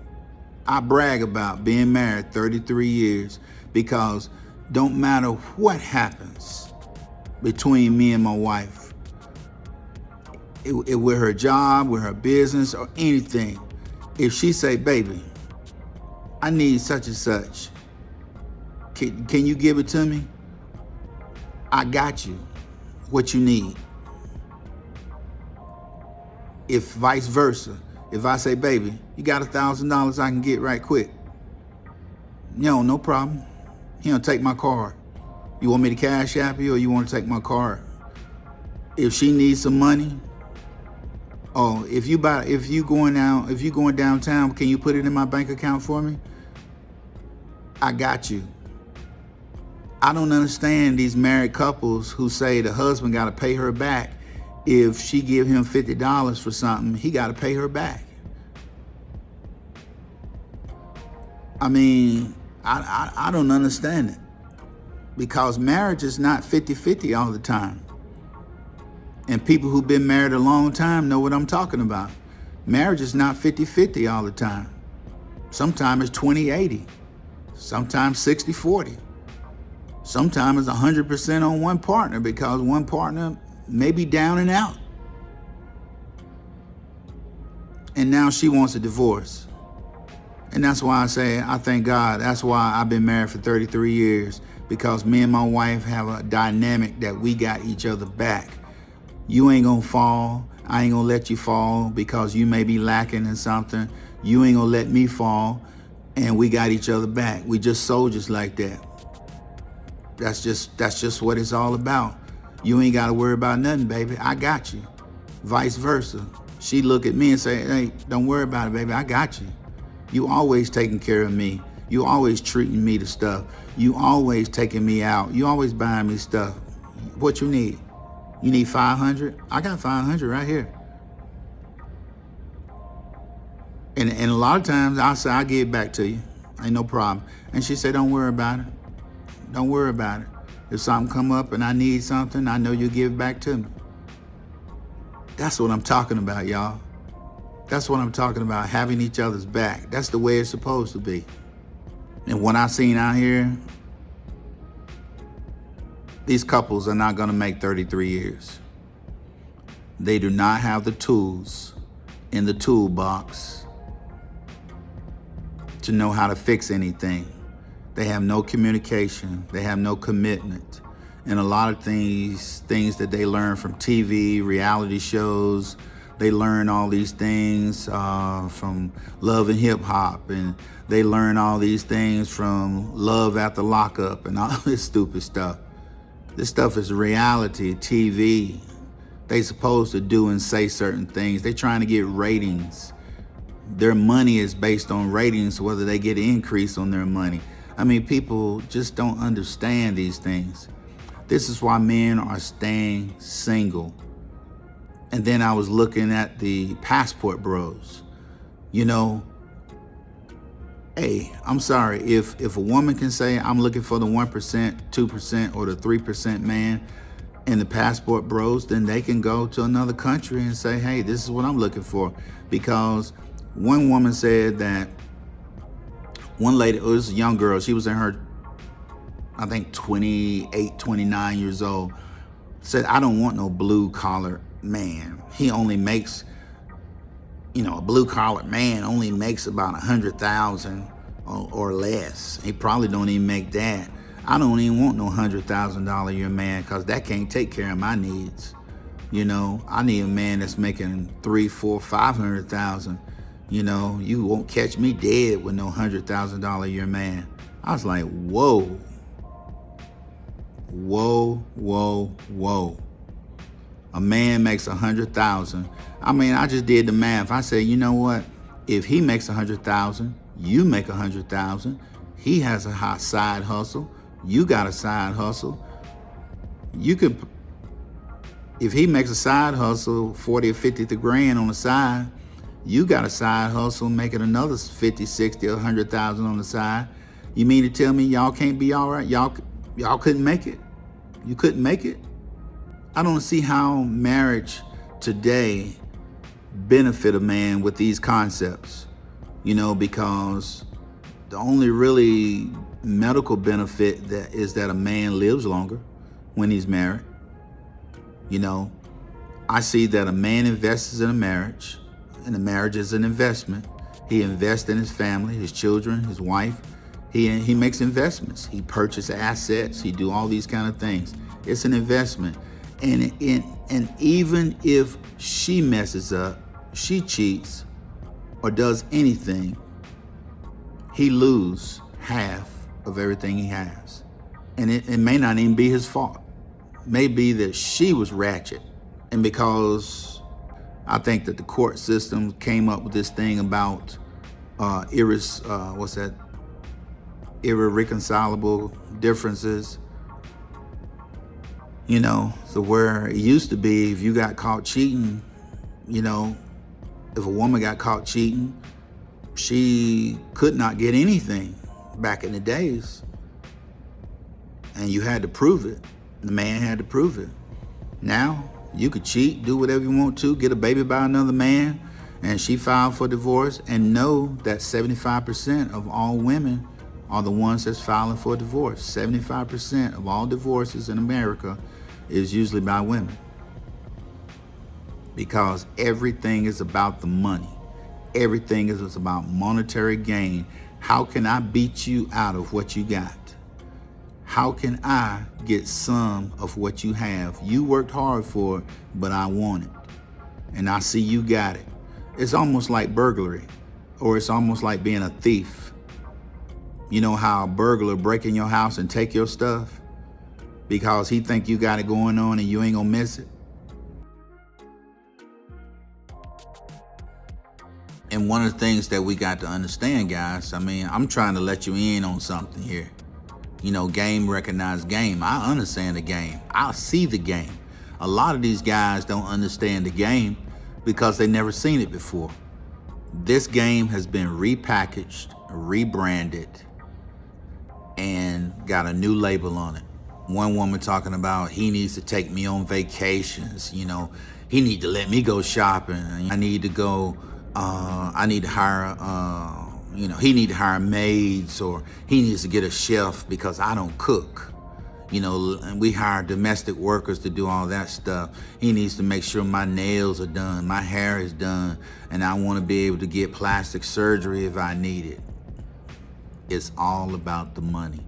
I brag about being married 33 years, because don't matter what happens between me and my wife, with her job, with her business, or anything, if she say, baby, I need such and such, can you give it to me? I got you. What you need. If vice versa, if I say, baby, you got $1,000 I can get right quick. No problem. Take my card. You want me to cash app you or you want to take my card? If she needs some money, if you going downtown, can you put it in my bank account for me? I got you. I don't understand these married couples who say the husband got to pay her back. If she give him $50 for something, he got to pay her back. I mean, I don't understand it, because marriage is not 50-50 all the time. And people who've been married a long time know what I'm talking about. Marriage is not 50-50 all the time. Sometimes it's 20-80. Sometimes 60-40. Sometimes it's 100% on one partner, because one partner may be down and out. And now she wants a divorce. And that's why I say, I thank God. That's why I've been married for 33 years, because me and my wife have a dynamic that we got each other back. You ain't gonna fall. I ain't gonna let you fall because you may be lacking in something. You ain't gonna let me fall, and we got each other back. We just soldiers like that. That's just what it's all about. You ain't gotta worry about nothing, baby. I got you. Vice versa. She look at me and say, hey, don't worry about it, baby. I got you. You always taking care of me. You always treating me to stuff. You always taking me out. You always buying me stuff. What you need? You need 500? I got 500 right here. And a lot of times I'll say, I'll give it back to you. Ain't no problem. And she said, don't worry about it. Don't worry about it. If something come up and I need something, I know you'll give it back to me. That's what I'm talking about, y'all. That's what I'm talking about, having each other's back. That's the way it's supposed to be. And what I've seen out here, these couples are not gonna make 33 years. They do not have the tools in the toolbox to know how to fix anything. They have no communication. They have no commitment. And a lot of things that they learn from TV, reality shows, they learn all these things from Love and Hip Hop, and they learn all these things from Love After Lockup and all this stupid stuff. This stuff is reality TV. They supposed to do and say certain things. They trying to get ratings. Their money is based on ratings, whether they get an increase on their money. I mean, people just don't understand these things. This is why men are staying single. And then I was looking at the passport bros. You know, hey, I'm sorry, if a woman can say, I'm looking for the 1%, 2%, or the 3% man in the passport bros, then they can go to another country and say, hey, this is what I'm looking for. Because one woman said that, one lady, it was a young girl, she was in her, I think 28, 29 years old, said, I don't want no blue collar man. He only makes, a blue collar man only makes about 100,000 or less. He probably don't even make that. I don't even want no $100,000 a year man, because that can't take care of my needs. I need a man that's making 300, 400, 500,000. You won't catch me dead with no $100,000 a year man. I was like, whoa. Whoa, whoa, whoa. A man makes 100,000. I mean, I just did the math. I said, you know what? If he makes 100,000, you make 100,000. He has a hot side hustle. You got a side hustle. You could, if he makes a side hustle, 40 or 50 grand on the side, you got a side hustle making another 50, 60, 100,000 on the side. You mean to tell me y'all can't be all right? Y'all couldn't make it? You couldn't make it? I don't see how marriage today benefit a man with these concepts, because the only really medical benefit is that a man lives longer when he's married. I see that a man invests in a marriage, and the marriage is an investment. He invests in his family, his children, his wife. He makes investments. He purchases assets. He do all these kind of things. It's an investment. And even if she messes up, she cheats or does anything, he lose half of everything he has. And it may not even be his fault. It may be that she was ratchet. And because I think that the court system came up with this thing about irreconcilable differences. You know, so where it used to be, if you got caught cheating, you know, if a woman got caught cheating, she could not get anything back in the days. And you had to prove it. The man had to prove it. Now, you could cheat, do whatever you want to, get a baby by another man, and she filed for divorce, and know that 75% of all women are the ones that's filing for divorce. 75% of all divorces in America is usually by women. Because everything is about the money. Everything is about monetary gain. How can I beat you out of what you got? How can I get some of what you have? You worked hard for it, but I want it. And I see you got it. It's almost like burglary, or it's almost like being a thief. You know how a burglar break in your house and take your stuff because he think you got it going on and you ain't gonna miss it? And one of the things that we got to understand, guys, I mean, I'm trying to let you in on something here. You know, game recognize game. I understand the game. I see the game. A lot of these guys don't understand the game because they never seen it before. This game has been repackaged, rebranded, and got a new label on it. One woman talking about he needs to take me on vacations. You know, he need to let me go shopping. I need to go, I need to hire, he need to hire maids, or he needs to get a chef because I don't cook. You know, and we hire domestic workers to do all that stuff. He needs to make sure my nails are done, my hair is done, and I want to be able to get plastic surgery if I need it. It's all about the money.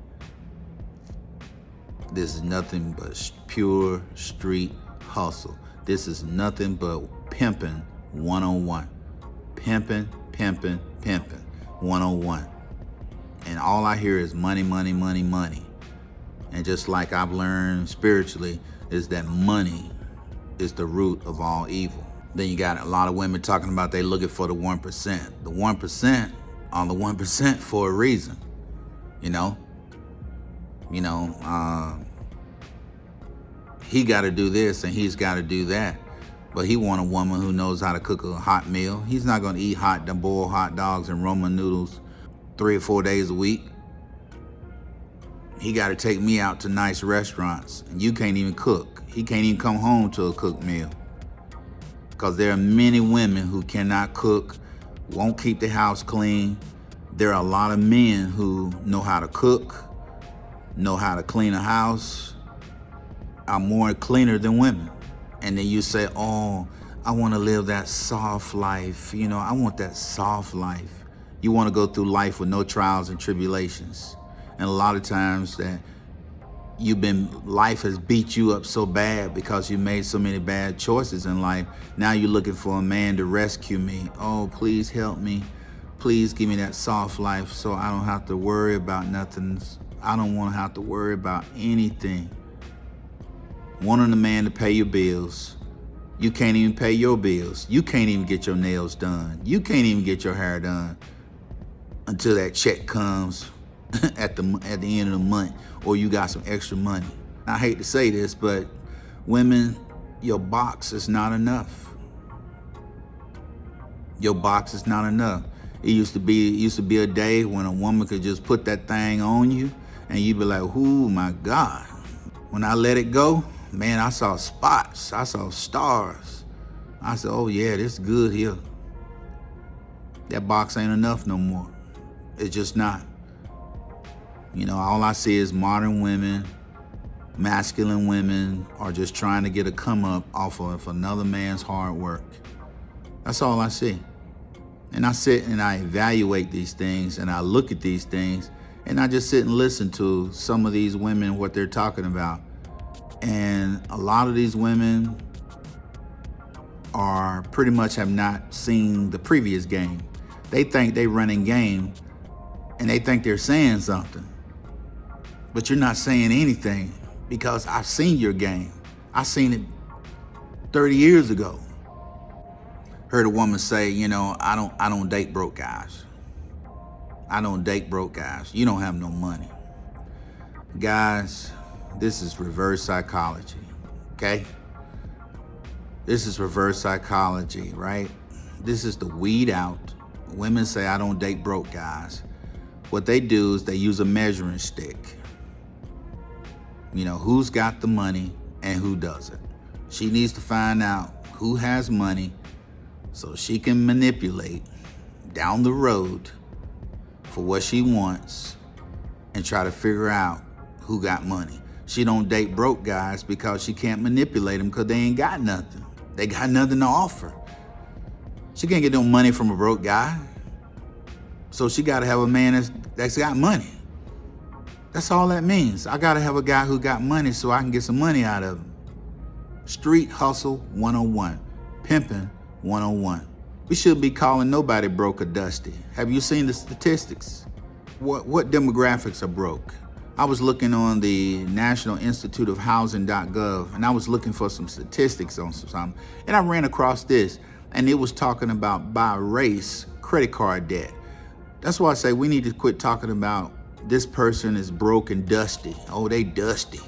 This is nothing but pure street hustle. This is nothing but pimping 101. Pimping, pimping, pimping 101. And all I hear is money, money, money, money. And just like I've learned spiritually, is that money is the root of all evil. Then you got a lot of women talking about they looking for the 1%. The 1% are the 1% for a reason, you know? He got to do this and he's got to do that. But he want a woman who knows how to cook a hot meal. He's not going to eat boiled hot dogs and Roman noodles 3 or 4 days a week. He got to take me out to nice restaurants, and you can't even cook. He can't even come home to a cooked meal. Because there are many women who cannot cook, won't keep the house clean. There are a lot of men who know how to cook, know how to clean a house, are more cleaner than women. And then you say, oh, I want to live that soft life. You know, I want that soft life. You want to go through life with no trials and tribulations. And a lot of times that life has beat you up so bad because you made so many bad choices in life. Now you're looking for a man to rescue me. Oh, please help me. Please give me that soft life so I don't have to worry about nothing. I don't want to have to worry about anything. Wanting a man to pay your bills. You can't even pay your bills. You can't even get your nails done. You can't even get your hair done until that check comes at the end of the month, or you got some extra money. I hate to say this, but women, your box is not enough. Your box is not enough. It used to be a day when a woman could just put that thing on you and you'd be like, oh my God. When I let it go, man, I saw spots, I saw stars. I said, oh yeah, this is good here. That box ain't enough no more. It's just not. You know, all I see is modern women, masculine women are just trying to get a come up off of another man's hard work. That's all I see. And I sit and I evaluate these things and I look at these things and I just sit and listen to some of these women, what they're talking about. And a lot of these women are pretty much have not seen the previous game. They think they running game and they think they're saying something. But you're not saying anything because I've seen your game. I seen it 30 years ago. Heard a woman say, you know, I don't date broke guys. I don't date broke guys. You don't have no money. Guys, this is reverse psychology, okay? This is reverse psychology, right? This is the weed out. Women say, I don't date broke guys. What they do is they use a measuring stick. You know, who's got the money and who doesn't. She needs to find out who has money so she can manipulate down the road for what she wants and try to figure out who got money. She don't date broke guys because she can't manipulate them because they ain't got nothing. They got nothing to offer. She can't get no money from a broke guy. So she gotta have a man that's got money. That's all that means. I gotta have a guy who got money so I can get some money out of him. Street hustle 101, pimping 101. We shouldn't be calling nobody broke or dusty. Have you seen the statistics? What demographics are broke? I was looking on the National Institute of Housing.gov and I was looking for some statistics on something. And I ran across this and it was talking about by race credit card debt. That's why I say we need to quit talking about this person is broke and dusty. Oh, they dusty.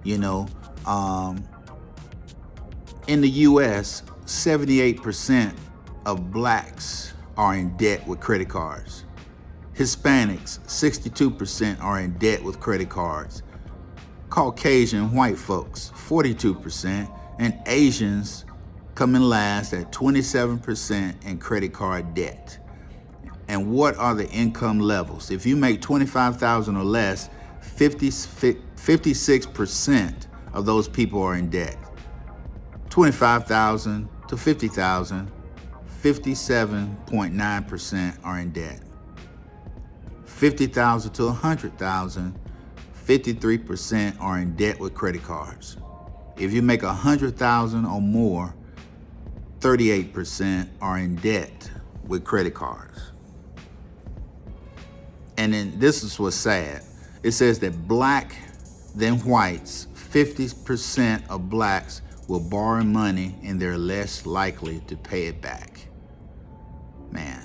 You know, in the US, 78% of blacks are in debt with credit cards. Hispanics, 62% are in debt with credit cards. Caucasian white folks, 42%, and Asians come in last at 27% in credit card debt. And what are the income levels? If you make $25,000 or less, 56% of those people are in debt. 25,000 to 50,000, 57.9% are in debt. 50,000 to 100,000, 53% are in debt with credit cards. If you make 100,000 or more, 38% are in debt with credit cards. And then this is what's sad. It says that black than whites, 50% of blacks will borrow money and they're less likely to pay it back. Man,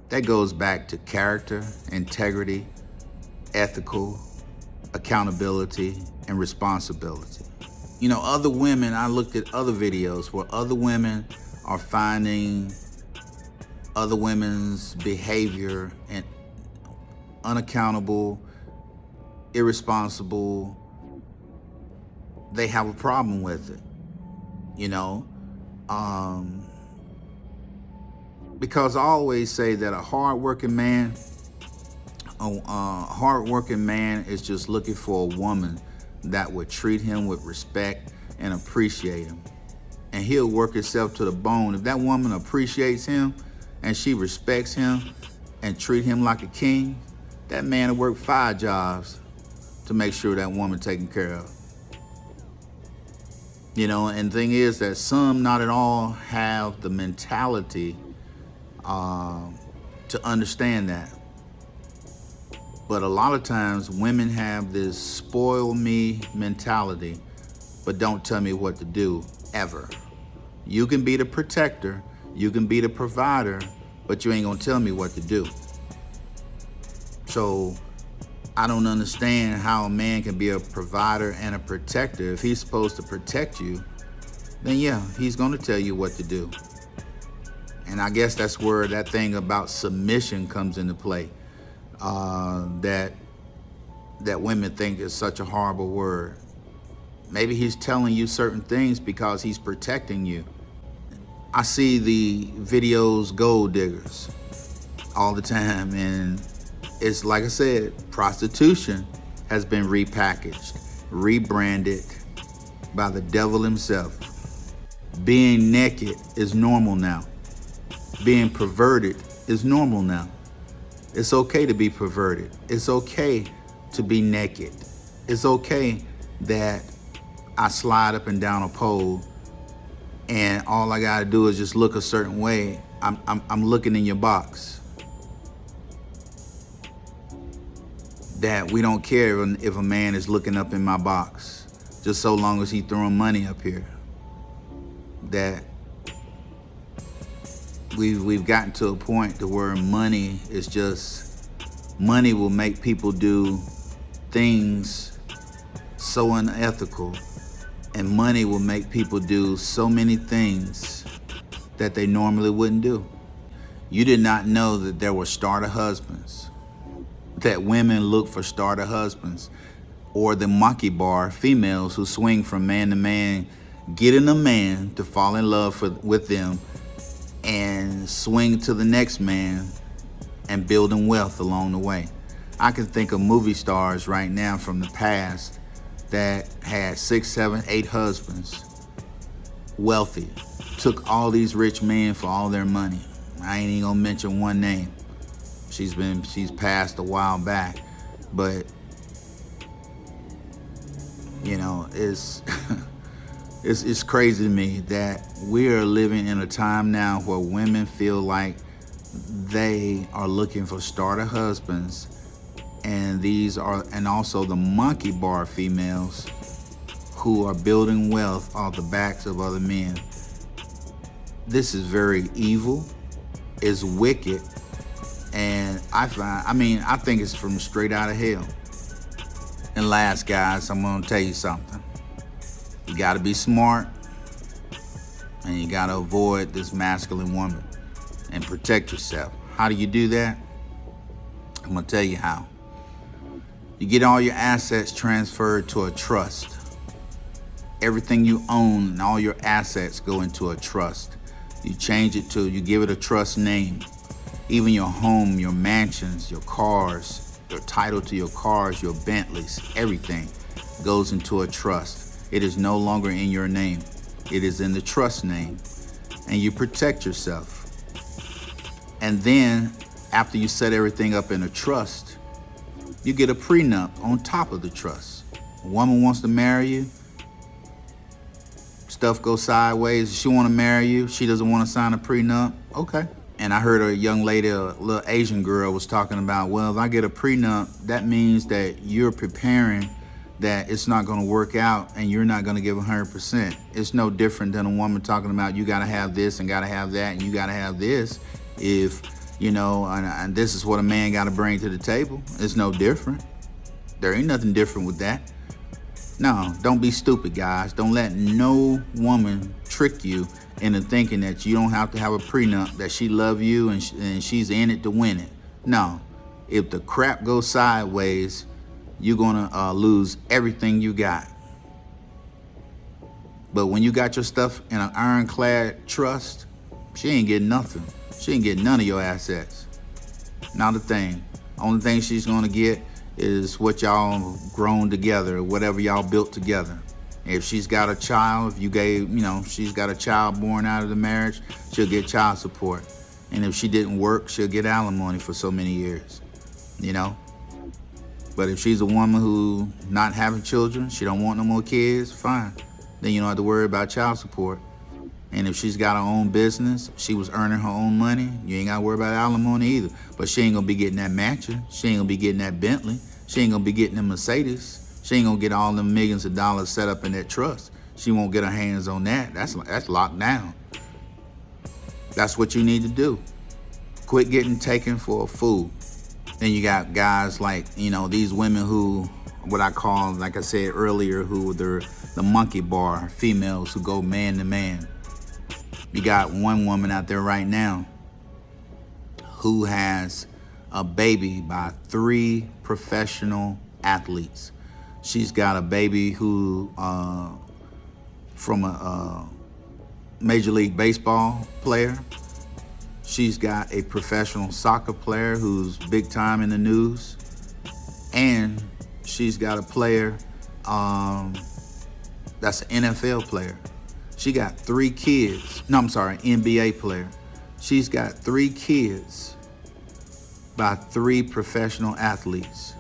that goes back to character, integrity, ethical, accountability, and responsibility. You know, other women, I looked at other videos where other women are finding other women's behavior and unaccountable, irresponsible. They have a problem with it, you know? Because I always say that a hardworking man is just looking for a woman that would treat him with respect and appreciate him. And he'll work himself to the bone. If that woman appreciates him and she respects him and treat him like a king, that man will work 5 jobs to make sure that woman taken care of. You know, and the thing is that some, not at all, have the mentality to understand that. But a lot of times women have this spoil me mentality, but don't tell me what to do, ever. You can be the protector, you can be the provider, but you ain't gonna tell me what to do. So I don't understand how a man can be a provider and a protector. If he's supposed to protect you, then yeah, he's gonna tell you what to do. And I guess that's where that thing about submission comes into play. That women think is such a horrible word. Maybe he's telling you certain things because he's protecting you. I see the videos gold diggers all the time, and it's like I said, prostitution has been repackaged, rebranded by the devil himself. Being naked is normal now. Being perverted is normal now. It's okay to be perverted. It's okay to be naked. It's okay that I slide up and down a pole, and all I gotta do is just look a certain way. I'm looking in your box. That we don't care if a man is looking up in my box, just so long as he throwing money up here. That we've gotten to a point to where money will make people do things so unethical, and money will make people do so many things that they normally wouldn't do. You did not know that there were starter husbands, that women look for starter husbands, or the monkey bar females who swing from man to man, getting a man to fall in love with them and swing to the next man and building wealth along the way. I can think of movie stars right now from the past that had 6, 7, 8 husbands, wealthy, took all these rich men for all their money. I ain't even gonna mention one name. She's passed a while back, but you know, it's it's crazy to me that we are living in a time now where women feel like they are looking for starter husbands, and also the monkey bar females who are building wealth off the backs of other men. This is very evil, it's wicked, and I think it's from straight out of hell. And last, guys, I'm gonna tell you something. You gotta be smart, and you gotta avoid this masculine woman and protect yourself. How do you do that? I'm gonna tell you how. You get all your assets transferred to a trust. Everything you own and all your assets go into a trust. You give it a trust name. Even your home, your mansions, your cars, your title to your cars, your Bentleys, everything goes into a trust. It is no longer in your name. It is in the trust name. And you protect yourself. And then after you set everything up in a trust, you get a prenup on top of the trust. A woman wants to marry you, stuff goes sideways, she want to marry you, she doesn't want to sign a prenup, okay. And I heard a young lady, a little Asian girl, was talking about, well, if I get a prenup, that means that you're preparing that it's not going to work out and you're not going to give 100%. It's no different than a woman talking about you got to have this and got to have that and you got to have this. If, you know, and this is what a man got to bring to the table. It's no different. There ain't nothing different with that. No, don't be stupid, guys. Don't let no woman trick you into thinking that you don't have to have a prenup, that she love you and she's in it to win it. No, if the crap goes sideways, you're gonna lose everything you got. But when you got your stuff in an ironclad trust, she ain't getting nothing. She ain't getting none of your assets. Not a thing. Only thing she's gonna get is what y'all grown together, or whatever y'all built together. If she's got a child, she's got a child born out of the marriage, she'll get child support. And if she didn't work, she'll get alimony for so many years, you know? But if she's a woman who not having children, she don't want no more kids, fine. Then you don't have to worry about child support. And if she's got her own business, she was earning her own money, you ain't gotta worry about alimony either. But she ain't gonna be getting that mansion, she ain't gonna be getting that Bentley, she ain't gonna be getting that Mercedes. She ain't gonna get all them millions of dollars set up in that trust. She won't get her hands on that. That's locked down. That's what you need to do. Quit getting taken for a fool. Then you got guys like, these women who, what I call, like I said earlier, who they're the monkey bar females who go man to man. You got one woman out there right now who has a baby by 3 professional athletes. She's got a baby who, from a Major League Baseball player. She's got a professional soccer player who's big time in the news. And she's got a player that's an NFL player. She got 3 kids. No, I'm sorry, NBA player. She's got 3 kids by 3 professional athletes.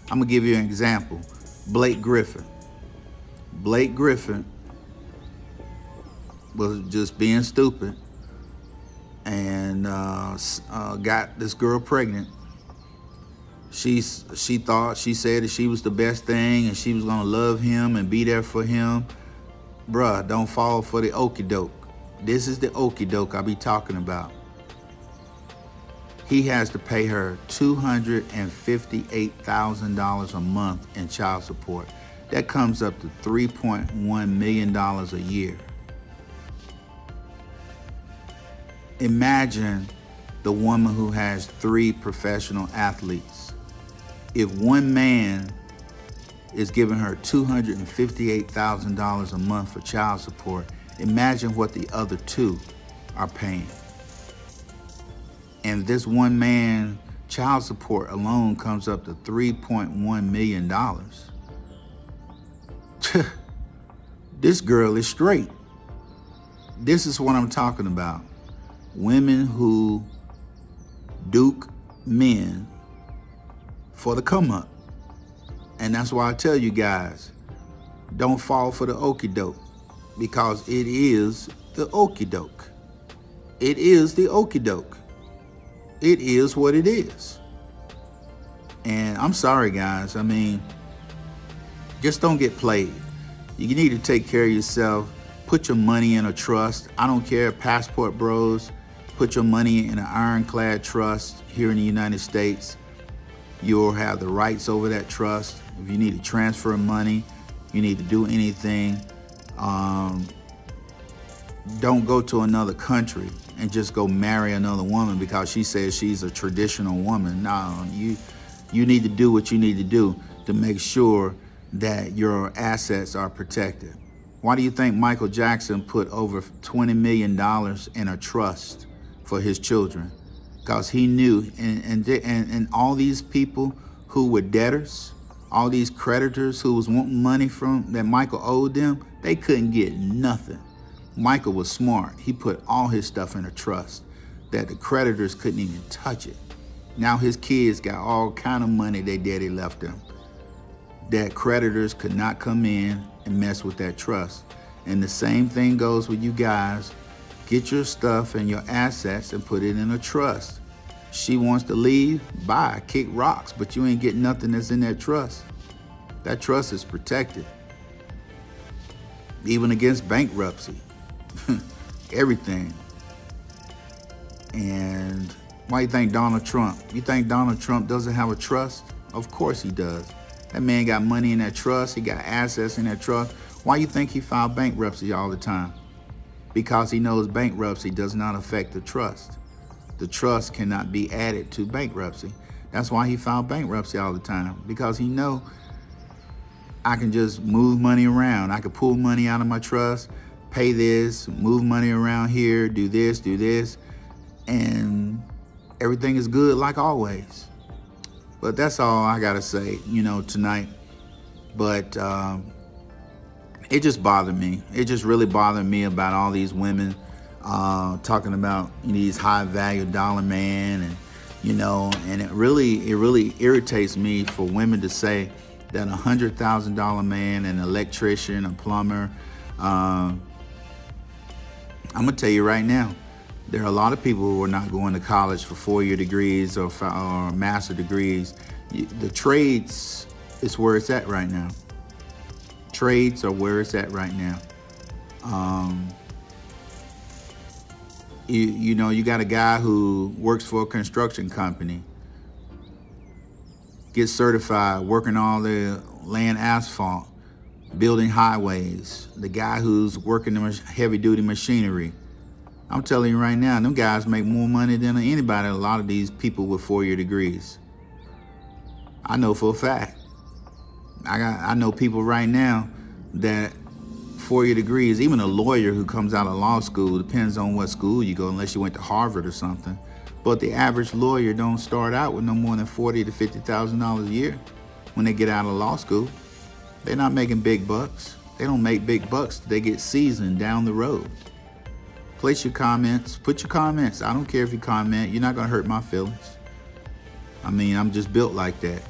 I'm gonna give you an example. Blake Griffin. Blake Griffin was just being stupid and got this girl pregnant. She said that she was the best thing and she was gonna love him and be there for him. Bruh, don't fall for the okie doke. This is the okie doke I be talking about. He has to pay her $258,000 a month in child support. That comes up to $3.1 million a year. Imagine the woman who has 3 professional athletes. If one man is giving her $258,000 a month for child support, imagine what the other 2 are paying. And this one man child support alone comes up to $3.1 million. This girl is straight. This is what I'm talking about. Women who duke men for the come up. And that's why I tell you guys, don't fall for the okie doke, because it is the okie doke. It is the okie doke. It is what it is. And I'm sorry, guys. I mean, just don't get played. You need to take care of yourself. Put your money in a trust. I don't care, Passport Bros. Put your money in an ironclad trust here in the United States. You'll have the rights over that trust. If you need to transfer money, you need to do anything, don't go to another country and just go marry another woman because she says she's a traditional woman. No, you need to do what you need to do to make sure that your assets are protected. Why do you think Michael Jackson put over $20 million in a trust for his children? Because he knew, and all these people who were debtors, all these creditors who was wanting money from that Michael owed them, they couldn't get nothing. Michael was smart. He put all his stuff in a trust that the creditors couldn't even touch it. Now his kids got all kind of money their daddy left them that creditors could not come in and mess with that trust. And the same thing goes with you guys. Get your stuff and your assets and put it in a trust. She wants to leave, bye, kick rocks, but you ain't getting nothing that's in that trust. That trust is protected, even against bankruptcy, everything. And why you think Donald Trump? You think Donald Trump doesn't have a trust? Of course he does. That man got money in that trust. He got assets in that trust. Why you think he filed bankruptcy all the time? Because he knows bankruptcy does not affect the trust. The trust cannot be added to bankruptcy. That's why he filed bankruptcy all the time, because he know I can just move money around. I can pull money out of my trust, pay this, move money around here, do this, and everything is good like always. But that's all I gotta say, tonight. But it just bothered me. It just really bothered me about all these women talking about these high value dollar man, and and it really irritates me for women to say that $100,000 man, an electrician, a plumber. I'm gonna tell you right now, there are a lot of people who are not going to college for 4-year degrees or master degrees. The trades is where it's at right now. Trades are where it's at right now. You got a guy who works for a construction company, gets certified, working all the laying asphalt, building highways. The guy who's working the heavy duty machinery. I'm telling you right now, them guys make more money than anybody, a lot of these people with 4-year degrees. I know for a fact. I know people right now that 4-year degrees, even a lawyer who comes out of law school, depends on what school you go, unless you went to Harvard or something. But the average lawyer don't start out with no more than $40,000 to $50,000 a year when they get out of law school. They're not making big bucks. They don't make big bucks. They get seasoned down the road. Place your comments. Put your comments. I don't care if you comment. You're not going to hurt my feelings. I mean, I'm just built like that.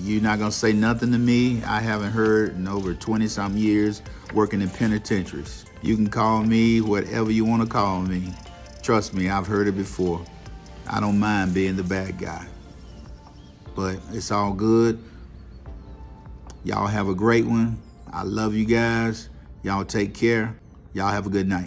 You're not gonna say nothing to me I haven't heard in over 20-something years working in penitentiaries. You can call me whatever you want to call me. Trust me, I've heard it before. I don't mind being the bad guy. But it's all good. Y'all have a great one. I love you guys. Y'all take care. Y'all have a good night.